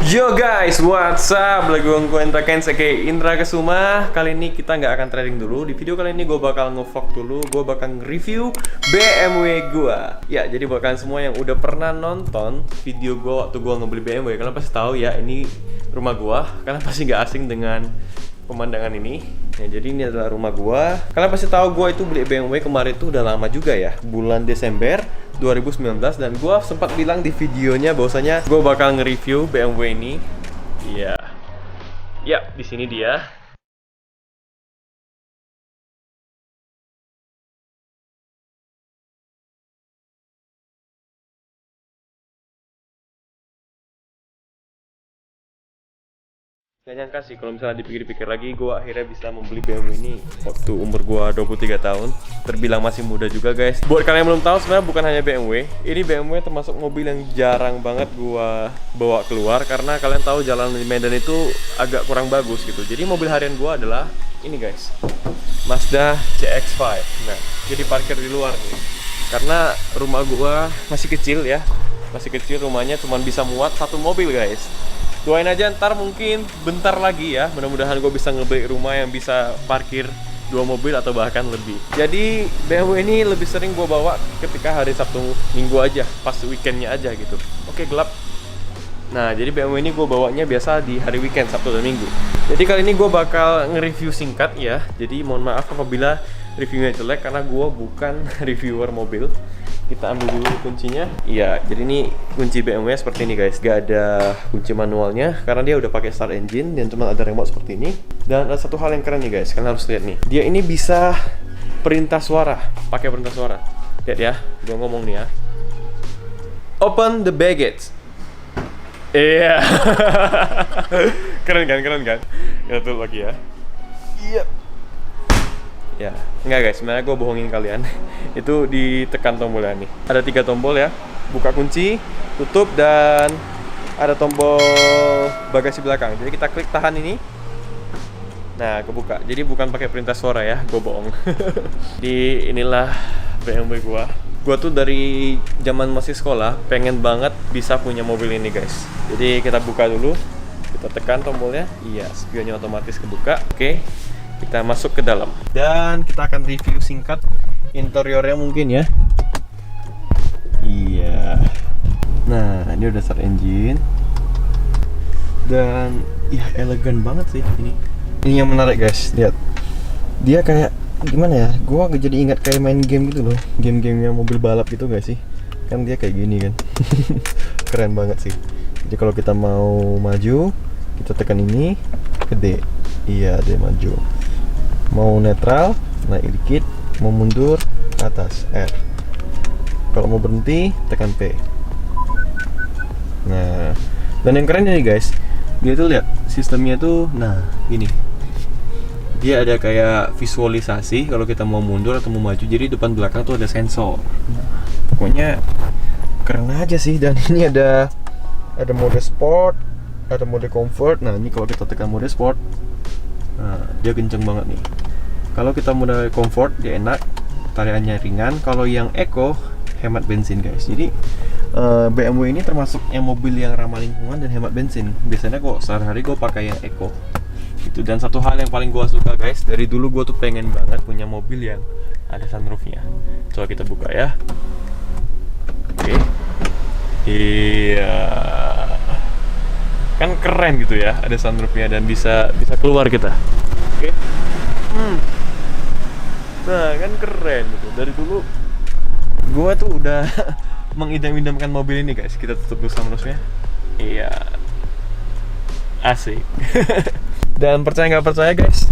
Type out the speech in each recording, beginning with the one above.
Yo guys, what's up? Lagi gue Indra Kens, Indra Kesuma. Kali ini kita nggak akan trading dulu. Di video kali ini gue bakal nge-vlog dulu. Gue bakal nge-review BMW gue. Ya, jadi buat kalian semua yang udah pernah nonton video gue waktu gue ngebeli BMW, kalian pasti tahu ya ini rumah gue. Kalian pasti nggak asing dengan pemandangan ini. Ya, jadi ini adalah rumah gua. Kalian pasti tahu gua itu beli BMW kemarin tuh udah lama juga ya, bulan Desember 2019, dan gua sempat bilang di videonya bahwasanya gua bakal nge-review BMW ini. Iya. Ya, di sini dia. Gak nyangka sih kalau misalnya dipikir-pikir lagi, gue akhirnya bisa membeli BMW ini waktu umur gue 23 tahun. Terbilang masih muda juga guys. Buat kalian yang belum tahu, sebenarnya bukan hanya BMW. Ini BMW termasuk mobil yang jarang banget gue bawa keluar, karena kalian tahu jalan di Medan itu agak kurang bagus gitu. Jadi mobil harian gue adalah ini guys, Mazda CX-5. Nah, jadi parkir di luar nih, karena rumah gue masih kecil ya. Masih kecil rumahnya, cuma bisa muat satu mobil guys. Doain aja ntar mungkin bentar lagi ya, mudah-mudahan gue bisa ngebeli rumah yang bisa parkir 2 mobil atau bahkan lebih. Jadi BMW ini lebih sering gue bawa ketika hari Sabtu Minggu aja, pas weekendnya aja gitu. Oke, gelap. Nah, jadi BMW ini gue bawanya biasa di hari weekend, Sabtu dan Minggu. Jadi kali ini gue bakal nge-review singkat ya. Jadi mohon maaf apabila reviewnya jelek, karena gue bukan reviewer mobil. Kita ambil dulu kuncinya. Iya, jadi ini kunci BMW seperti ini guys. Gak ada kunci manualnya karena dia udah pakai start engine dan cuma ada remote seperti ini. Dan ada satu hal yang keren nih guys, kalian harus lihat nih. Dia ini bisa perintah suara, pakai perintah suara. Lihat ya, gue ngomong nih ya. Open the baggage. Iya. Keren kan? Ya tuh lagi ya. Iya. Ya, enggak guys, sebenarnya gue bohongin kalian. Itu ditekan tombolnya nih. Ada 3 tombol ya. Buka kunci, tutup, dan ada tombol bagasi belakang. Jadi kita klik tahan ini. Nah, kebuka. Jadi bukan pakai perintah suara ya, gue bohong. Di inilah BMW gue. Gue tuh dari zaman masih sekolah pengen banget bisa punya mobil ini guys. Jadi kita buka dulu. Kita tekan tombolnya. Iya, spionnya otomatis kebuka. Oke. Kita masuk ke dalam dan kita akan review singkat interiornya mungkin ya. Iya. Nah, ini udah start engine dan ya elegan banget sih ini. Ini yang menarik guys, lihat. Dia kayak gimana ya? Gua jadi ingat kayak main game gitu loh. Game-gamenya mobil balap gitu gak sih? Kan dia kayak gini kan. Keren banget sih. Jadi kalau kita mau maju, kita tekan ini, gede. Iya, dia maju. Mau netral, naik dikit. Mau mundur, ke atas, R. Kalau mau berhenti, tekan P. Nah, dan yang keren nih guys, dia tuh lihat sistemnya tuh, nah gini. Dia ada kayak visualisasi kalau kita mau mundur atau mau maju. Jadi depan belakang tuh ada sensor. Pokoknya keren aja sih. Dan ini ada mode sport, ada mode comfort. Nah, ini kalau kita tekan mode sport, nah, dia kenceng banget nih. Kalau kita mode comfort dia enak, tariannya ringan. Kalau yang eco hemat bensin guys. Jadi BMW ini termasuk yang mobil yang ramah lingkungan dan hemat bensin. Biasanya kok sehari-hari gue pakai yang eco. Itu. Dan satu hal yang paling gue suka guys, dari dulu gue tuh pengen banget punya mobil yang ada sunroofnya. Coba kita buka ya. Oke. Iya. Kan keren gitu ya, ada sunroofnya dan bisa keluar kita. Oke. Nah, kan keren gitu. Dari dulu gua tuh udah mengidam-idamkan mobil ini guys. Kita tutup dulu sunroofnya. Iya. Asik. Dan percaya nggak percaya guys,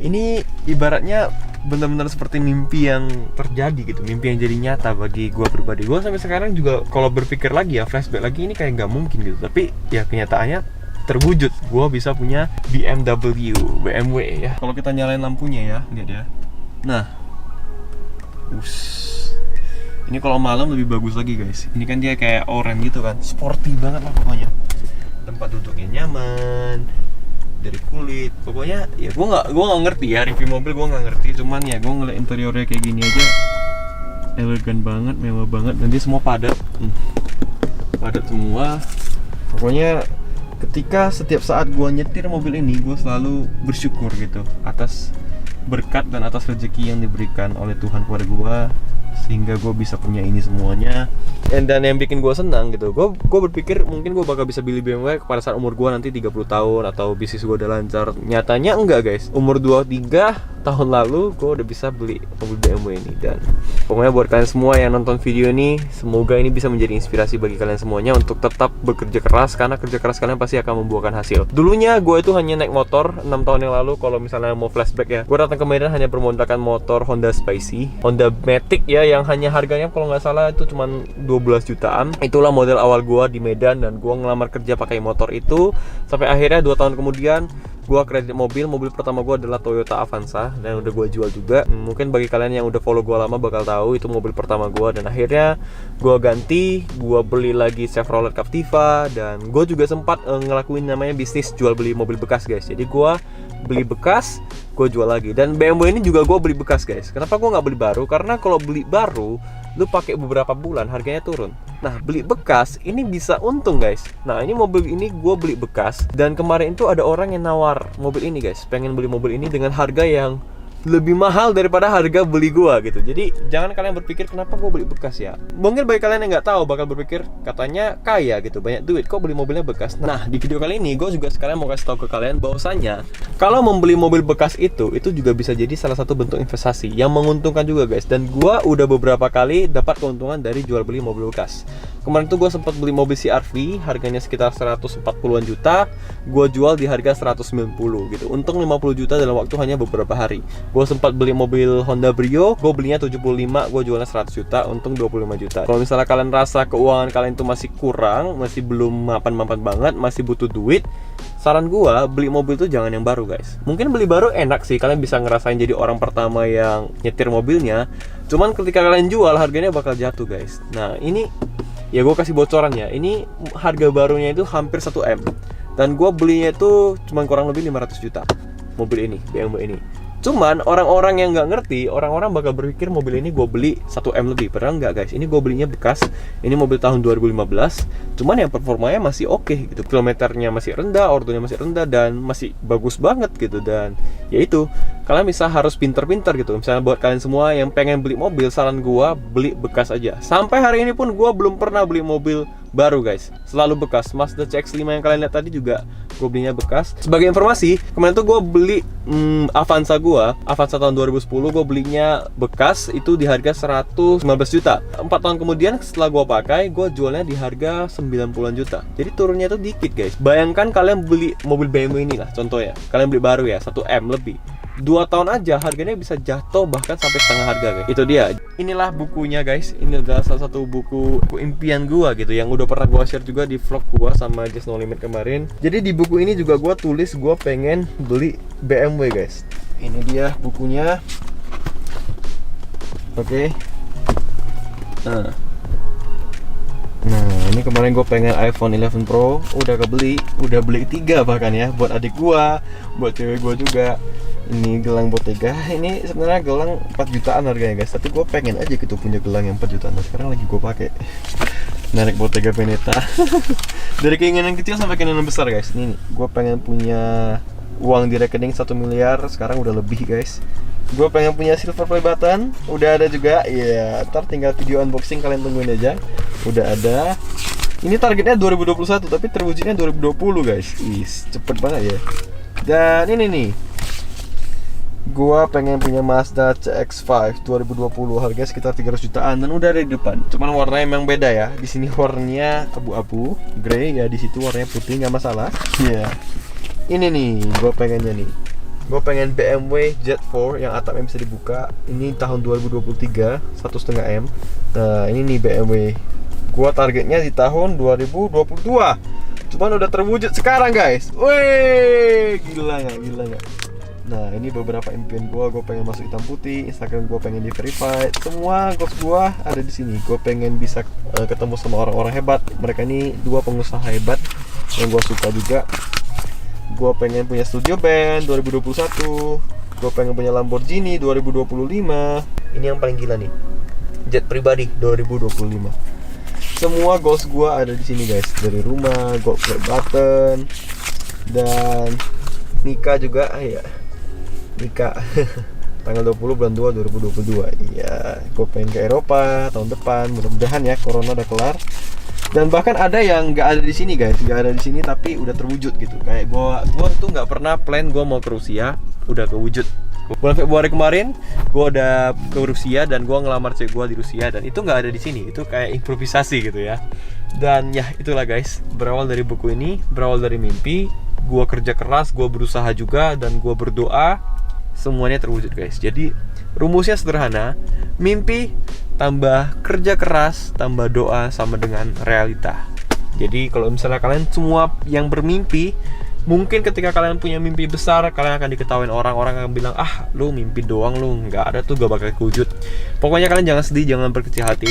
ini ibaratnya benar-benar seperti mimpi yang terjadi gitu, mimpi yang jadi nyata bagi gue pribadi. Gue sampai sekarang juga kalau berpikir lagi ya, flashback lagi, ini kayak nggak mungkin gitu. Tapi ya kenyataannya terwujud. Gue bisa punya BMW ya. Kalau kita nyalain lampunya ya, lihat ya. Nah, ini kalau malam lebih bagus lagi guys. Ini kan dia kayak oranye gitu kan, sporty banget lah pokoknya. Tempat duduknya nyaman, dari kulit, pokoknya ya gue nggak ngerti ya review mobil, gue nggak ngerti, cuman ya gue ngeliat interiornya kayak gini aja elegan banget, mewah banget, dan dia semua padat semua. Pokoknya ketika setiap saat gue nyetir mobil ini, gue selalu bersyukur gitu atas berkat dan atas rezeki yang diberikan oleh Tuhan kepada gue, sehingga gue bisa punya ini semuanya. Dan yang bikin gue senang gitu, gue berpikir mungkin gue bakal bisa beli BMW pada saat umur gue nanti 30 tahun atau bisnis gue udah lancar. Nyatanya enggak guys, umur 23 tahun lalu gue udah bisa beli mobil BMW ini. Dan pokoknya buat kalian semua yang nonton video ini, semoga ini bisa menjadi inspirasi bagi kalian semuanya untuk tetap bekerja keras, karena kerja keras kalian pasti akan membuahkan hasil. Dulunya gue itu hanya naik motor 6 tahun yang lalu. Kalau misalnya mau flashback ya, gue datang ke Medan hanya bermodalkan motor Honda Spicy, Honda Matic ya, yang hanya harganya kalau nggak salah itu cuma 12 jutaan. Itulah model awal gue di Medan, dan gue ngelamar kerja pakai motor itu sampai akhirnya 2 tahun kemudian gue kredit mobil pertama gue adalah Toyota Avanza, dan udah gue jual juga. Mungkin bagi kalian yang udah follow gue lama bakal tahu itu mobil pertama gue. Dan akhirnya gue ganti, gue beli lagi Chevrolet Captiva, dan gue juga sempat ngelakuin namanya bisnis jual beli mobil bekas guys. Jadi gue beli bekas, gue jual lagi. Dan BMW ini juga gue beli bekas guys. Kenapa gue nggak beli baru? Karena kalau beli baru lu pakai beberapa bulan harganya turun. Nah, beli bekas ini bisa untung guys. Nah, ini mobil ini gue beli bekas, dan kemarin itu ada orang yang nawar mobil ini guys, pengen beli mobil ini dengan harga yang lebih mahal daripada harga beli gua gitu. Jadi jangan kalian berpikir kenapa gua beli bekas ya. Mungkin bagi kalian yang nggak tahu bakal berpikir katanya kaya gitu, banyak duit, kok beli mobilnya bekas. Nah, di video kali ini gue juga sekalian mau kasih tahu ke kalian bahwasanya kalau membeli mobil bekas itu juga bisa jadi salah satu bentuk investasi yang menguntungkan juga guys. Dan gua udah beberapa kali dapat keuntungan dari jual beli mobil bekas. Kemarin tuh gue sempat beli mobil CR-V harganya sekitar 140-an juta, gue jual di harga 190 gitu. Untung 50 juta dalam waktu hanya beberapa hari. Gue sempat beli mobil Honda Brio, gue belinya 75, gue jualnya 100 juta, untung 25 juta. Kalau misalnya kalian rasa keuangan kalian tuh masih kurang, masih belum mapan-mapan banget, masih butuh duit, saran gue beli mobil tuh jangan yang baru guys. Mungkin beli baru enak sih, kalian bisa ngerasain jadi orang pertama yang nyetir mobilnya. Cuman ketika kalian jual harganya bakal jatuh guys. Nah ini ya gue kasih bocoran ya, ini harga barunya itu hampir 1M, dan gue belinya itu cuma kurang lebih 500 juta mobil ini, BMW ini. Cuman orang-orang yang nggak ngerti, orang-orang bakal berpikir mobil ini gue beli 1M lebih. Padahal nggak guys, ini gue belinya bekas. Ini mobil tahun 2015. Cuman yang performanya masih oke gitu. Kilometernya masih rendah, ordonya masih rendah, dan masih bagus banget gitu. Dan ya itu, kalian bisa harus pinter-pinter gitu. Misalnya buat kalian semua yang pengen beli mobil, saran gue beli bekas aja. Sampai hari ini pun gue belum pernah beli mobil baru guys, selalu bekas. Mazda CX-5 yang kalian lihat tadi juga gue belinya bekas. Sebagai informasi, kemarin tuh gue beli Avanza tahun 2010, gue belinya bekas itu di harga 115 juta. 4 tahun kemudian setelah gue pakai, gue jualnya di harga 90-an juta. Jadi turunnya itu dikit guys. Bayangkan kalian beli mobil BMW ini lah contohnya, kalian beli baru ya, 1M lebih, 2 tahun aja harganya bisa jatuh bahkan sampai setengah harga guys. Itu dia. Inilah bukunya guys. Ini adalah salah satu buku impian gua gitu, yang udah pernah gua share juga di vlog gua sama Just No Limit kemarin. Jadi di buku ini juga gua tulis gua pengen beli BMW guys. Ini dia bukunya. Oke. Nah, ini kemarin gue pengen iPhone 11 Pro, udah kebeli, udah beli 3 bahkan ya, buat adik gua, buat cewek gua juga. Ini gelang Bottega, ini sebenarnya gelang 4 jutaan harganya guys, tapi gue pengen aja gitu punya gelang yang 4 jutaan. Nah, sekarang lagi gue pakai merek Bottega Veneta. Dari keinginan kecil sampai keinginan besar guys. Ini nih, gue pengen punya uang di rekening 1 miliar, sekarang udah lebih guys. Gue pengen punya silver play button, udah ada juga. Iya, ntar tinggal video unboxing, kalian tungguin aja. Udah ada. Ini targetnya 2021, tapi terwujudnya 2020 guys. Cepet banget ya. Dan ini nih, gua pengen punya Mazda CX-5 2020, harga sekitar 300 jutaan, dan udah ada di depan. Cuman warnanya emang beda ya. Di sini warnanya abu-abu, grey ya, di situ warnanya putih, nggak masalah. Iya. Yeah. Ini nih, gua pengennya nih. Gua pengen BMW Z4 yang atapnya bisa dibuka. Ini tahun 2023, 1,5M. Nah, ini nih BMW. Gua targetnya di tahun 2022. Cuman udah terwujud sekarang guys. Wih, gila nggak? Nah, ini beberapa impian gue pengen masuk hitam putih, Instagram gue pengen di verified, semua goals gue ada di sini. Gue pengen bisa ketemu sama orang-orang hebat. Mereka ini 2 pengusaha hebat yang gue suka juga. Gue pengen punya studio band 2021. Gue pengen punya Lamborghini 2025. Ini yang paling gila nih, jet pribadi 2025. Semua goals gue ada di sini guys. Dari rumah, gold plate button, Dan nikah juga, ya nikah tanggal 20 bulan 2 2022. Iya, gue pengen ke Eropa tahun depan, mudah-mudahan ya corona udah kelar. Dan bahkan ada yang nggak ada di sini guys, nggak ada di sini tapi udah terwujud gitu. Kayak gue tuh nggak pernah plan gue mau ke Rusia, udah kewujud. Bulan Februari kemarin, gue udah ke Rusia dan gue ngelamar cewek gue di Rusia dan itu nggak ada di sini. Itu kayak improvisasi gitu ya. Dan ya itulah guys, berawal dari buku ini, berawal dari mimpi, gue kerja keras, gue berusaha juga dan gue berdoa, semuanya terwujud guys. Jadi rumusnya sederhana, mimpi tambah kerja keras tambah doa sama dengan realita. Jadi kalau misalnya kalian semua yang bermimpi, mungkin ketika kalian punya mimpi besar, kalian akan diketawain orang-orang akan bilang, ah lu mimpi doang, lu nggak ada tuh, gak bakal kewujud. Pokoknya kalian jangan sedih, jangan berkecil hati.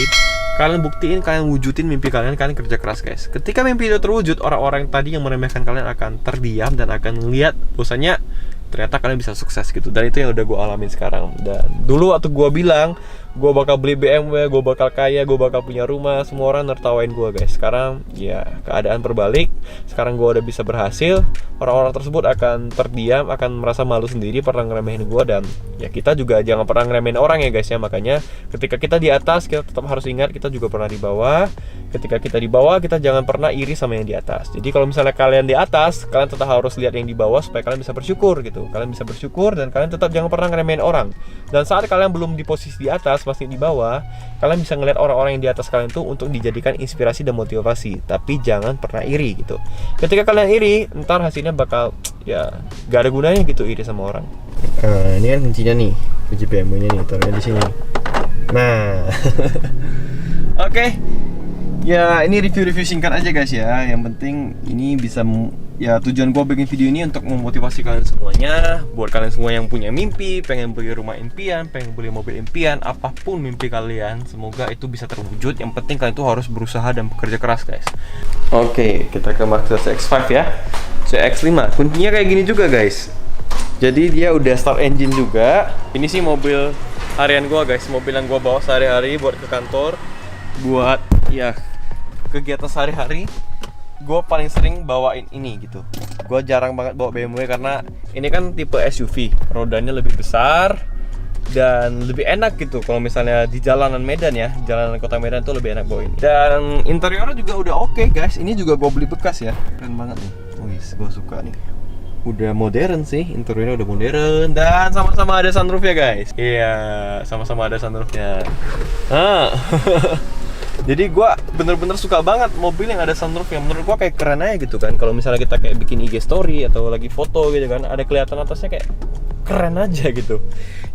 Kalian buktiin, kalian wujudin mimpi kalian, kalian kerja keras guys. Ketika mimpi itu terwujud, orang-orang tadi yang meremehkan kalian akan terdiam dan akan melihat bahwasanya ternyata kalian bisa sukses gitu. Dan itu yang udah gue alamin sekarang. Dan dulu waktu gue bilang gue bakal beli BMW, gue bakal kaya, gue bakal punya rumah, semua orang nertawain gue guys. Sekarang ya keadaan berbalik. Sekarang gue udah bisa berhasil. Orang-orang tersebut akan terdiam, akan merasa malu sendiri pernah ngeremehin gue. Dan ya kita juga jangan pernah ngeremehin orang ya guys ya. Makanya ketika kita di atas, kita tetap harus ingat kita juga pernah di bawah. Ketika kita di bawah, kita jangan pernah iri sama yang di atas. Jadi kalau misalnya kalian di atas, kalian tetap harus lihat yang di bawah supaya kalian bisa bersyukur gitu. Kalian bisa bersyukur dan kalian tetap jangan pernah ngeremehin orang. Dan saat kalian belum di posisi di atas, masih di bawah, kalian bisa ngeliat orang-orang yang di atas kalian tuh untuk dijadikan inspirasi dan motivasi. Tapi jangan pernah iri gitu. Ketika kalian iri, ntar hasilnya bakal ya gak ada gunanya gitu iri sama orang. Ini kan kuncinya nih, kunci BMW-nya nih, taruhnya di sini. Nah, oke. Ya ini review-review singkat aja guys ya. Yang penting ini bisa ya, tujuan gue bikin video ini untuk memotivasi kalian semuanya. Buat kalian semua yang punya mimpi, pengen beli rumah impian, pengen beli mobil impian, apapun mimpi kalian, semoga itu bisa terwujud. Yang penting kalian tuh harus berusaha dan bekerja keras guys. Oke, kita ke Mazda CX-5 ya. CX-5, kuncinya kayak gini juga guys. Jadi dia udah start engine juga. Ini sih mobil harian gue guys, mobil yang gue bawa sehari-hari buat ke kantor, buat ya kegiatan sehari-hari. Gue paling sering bawain ini gitu. Gue jarang banget bawa BMW karena ini kan tipe SUV, rodanya lebih besar dan lebih enak gitu. Kalau misalnya di jalanan Medan ya, jalanan kota Medan tuh lebih enak bawa ini. Dan interiornya juga udah oke guys. Ini juga gue beli bekas ya, keren banget nih. Wih, gue suka nih. Udah modern sih, interiornya udah modern dan sama-sama ada sunroof ya guys. Iya, sama-sama ada sunroofnya. Jadi gue bener-bener suka banget mobil yang ada sunroof, yang menurut gue kayak keren aja gitu kan. Kalau misalnya kita kayak bikin IG story atau lagi foto gitu kan, ada kelihatan atasnya kayak keren aja gitu.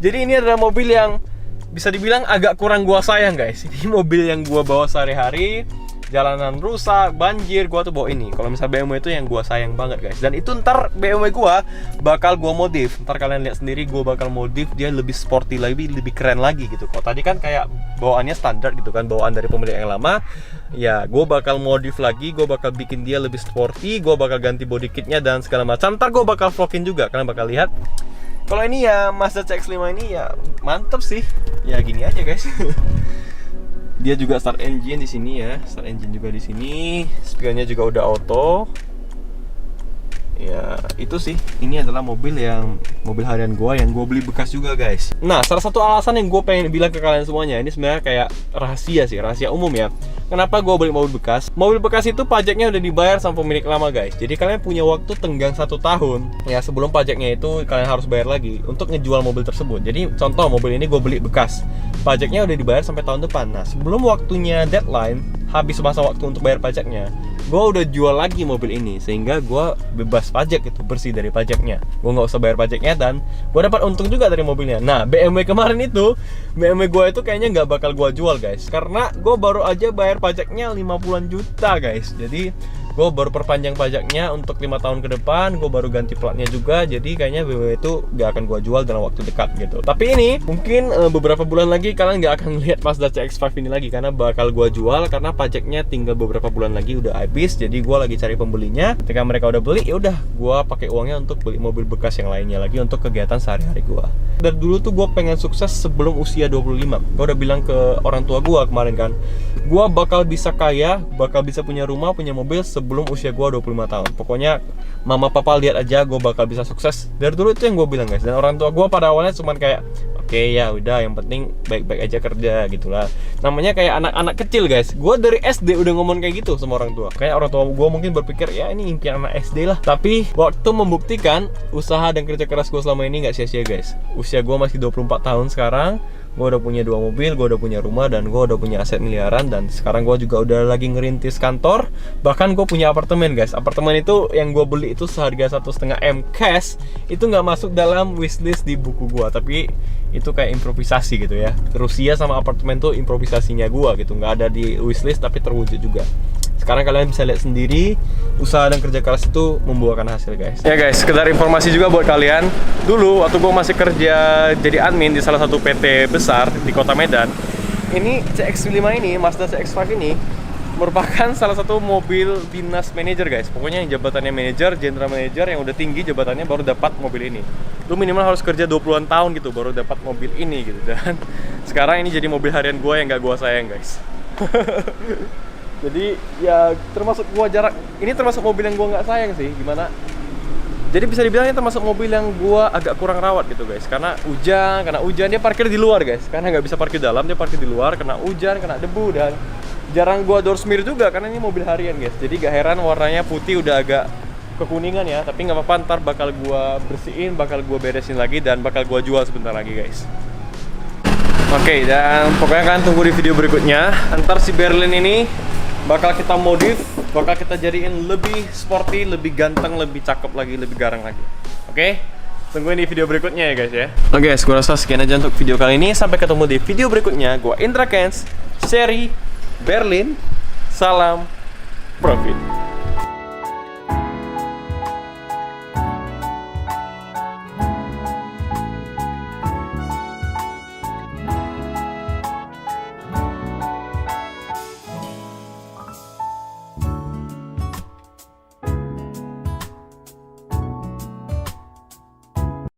Jadi ini adalah mobil yang bisa dibilang agak kurang gue sayang guys. Ini mobil yang gue bawa sehari-hari, jalanan rusak, banjir, gue tuh bawa ini. Kalau misalnya BMW itu yang gue sayang banget guys. Dan itu ntar BMW gue bakal gue modif. Ntar kalian lihat sendiri, gue bakal modif dia lebih sporty lagi, lebih keren lagi gitu. Kalau tadi kan kayak bawaannya standar gitu kan, bawaan dari pemilik yang lama. Ya gue bakal modif lagi, gue bakal bikin dia lebih sporty, gue bakal ganti body kitnya dan segala macam. Ntar gue bakal vlogin juga, kalian bakal lihat. Kalau ini ya Mazda CX-5 ini ya mantep sih. Ya gini aja guys. Dia juga start engine di sini ya, start engine juga di sini. Spionnya juga udah auto. Ya itu sih, ini adalah mobil harian gue yang gue beli bekas juga guys. Nah salah satu alasan yang gue pengen bilang ke kalian semuanya, ini sebenarnya kayak rahasia sih, rahasia umum ya. Kenapa gue beli mobil bekas? Mobil bekas itu pajaknya udah dibayar sama pemilik lama guys. Jadi kalian punya waktu tenggang 1 tahun ya sebelum pajaknya itu kalian harus bayar lagi untuk ngejual mobil tersebut. Jadi contoh mobil ini gue beli bekas, pajaknya udah dibayar sampai tahun depan. Nah sebelum waktunya deadline, habis masa waktu untuk bayar pajaknya, gue udah jual lagi mobil ini sehingga gue bebas pajak gitu, bersih dari pajaknya. Gue nggak usah bayar pajaknya dan gue dapat untung juga dari mobilnya. Nah BMW kemarin itu, BMW gue itu kayaknya nggak bakal gue jual guys, karena gue baru aja bayar pajaknya 50-an juta guys. Jadi gue baru perpanjang pajaknya untuk 5 tahun ke depan, gue baru ganti platnya juga. Jadi kayaknya BMW itu gak akan gue jual dalam waktu dekat gitu. Tapi ini mungkin beberapa bulan lagi kalian gak akan lihat Mazda CX-5 ini lagi, karena bakal gue jual karena pajaknya tinggal beberapa bulan lagi udah habis. Jadi gue lagi cari pembelinya. Ketika mereka udah beli, ya udah gue pakai uangnya untuk beli mobil bekas yang lainnya lagi untuk kegiatan sehari-hari gue. Dari dulu tuh gue pengen sukses sebelum usia 25. Gue udah bilang ke orang tua gue kemarin kan, gue bakal bisa kaya, bakal bisa punya rumah, punya mobil sebelum usia gue 25 tahun. Pokoknya mama papa lihat aja gue bakal bisa sukses. Dari dulu itu yang gue bilang guys. Dan orang tua gue pada awalnya cuman kayak oke, ya udah, yang penting baik-baik aja kerja gitulah. Namanya kayak anak-anak kecil guys. Gue dari SD udah ngomong kayak gitu sama orang tua. Kayak orang tua gue mungkin berpikir ya ini impian anak SD lah. Tapi waktu membuktikan usaha dan kerja keras gue selama ini nggak sia-sia guys. Usia gue masih 24 tahun sekarang. Gue udah punya 2 mobil, gue udah punya rumah, dan gue udah punya aset miliaran. Dan sekarang gue juga udah lagi ngerintis kantor. Bahkan gue punya apartemen guys. Apartemen itu yang gue beli itu seharga 1,5 M cash. Itu nggak masuk dalam wishlist di buku gue. Tapi itu kayak improvisasi gitu ya. Rusia sama apartemen tuh improvisasinya gue gitu. Nggak ada di wishlist tapi terwujud juga. Sekarang kalian bisa lihat sendiri, usaha dan kerja keras itu membuahkan hasil guys. Ya guys, sekedar informasi juga buat kalian. Dulu waktu gue masih kerja jadi admin di salah satu PT besar di kota Medan, ini CX-5 ini, Mazda CX-5 ini merupakan salah satu mobil dinas manajer guys. Pokoknya yang jabatannya manajer, general manager yang udah tinggi jabatannya baru dapat mobil ini. Lu minimal harus kerja 20-an tahun gitu baru dapat mobil ini gitu. Dan sekarang ini jadi mobil harian gue yang gak gue sayang guys. Jadi ya termasuk gua jarak ini termasuk mobil yang gua nggak sayang sih, gimana? Jadi bisa dibilang ini termasuk mobil yang gua agak kurang rawat gitu guys, karena hujan dia parkir di luar guys, karena nggak bisa parkir dalam dia parkir di luar, kena hujan, kena debu, dan jarang gua door smear juga karena ini mobil harian guys. Jadi gak heran warnanya putih udah agak kekuningan ya, tapi nggak apa-apa, ntar bakal gua bersihin, bakal gua beresin lagi, dan bakal gua jual sebentar lagi guys. Oke, dan pokoknya kalian tunggu di video berikutnya. Ntar si Berlin ini bakal kita modif, bakal kita jadiin lebih sporty, lebih ganteng, lebih cakep lagi, lebih garang lagi. Oke? Tungguin di video berikutnya ya guys ya. Oke guys, gue rasa sekian aja untuk video kali ini. Sampai ketemu di video berikutnya. Gue Indra Kens, seri Berlin. Salam profit.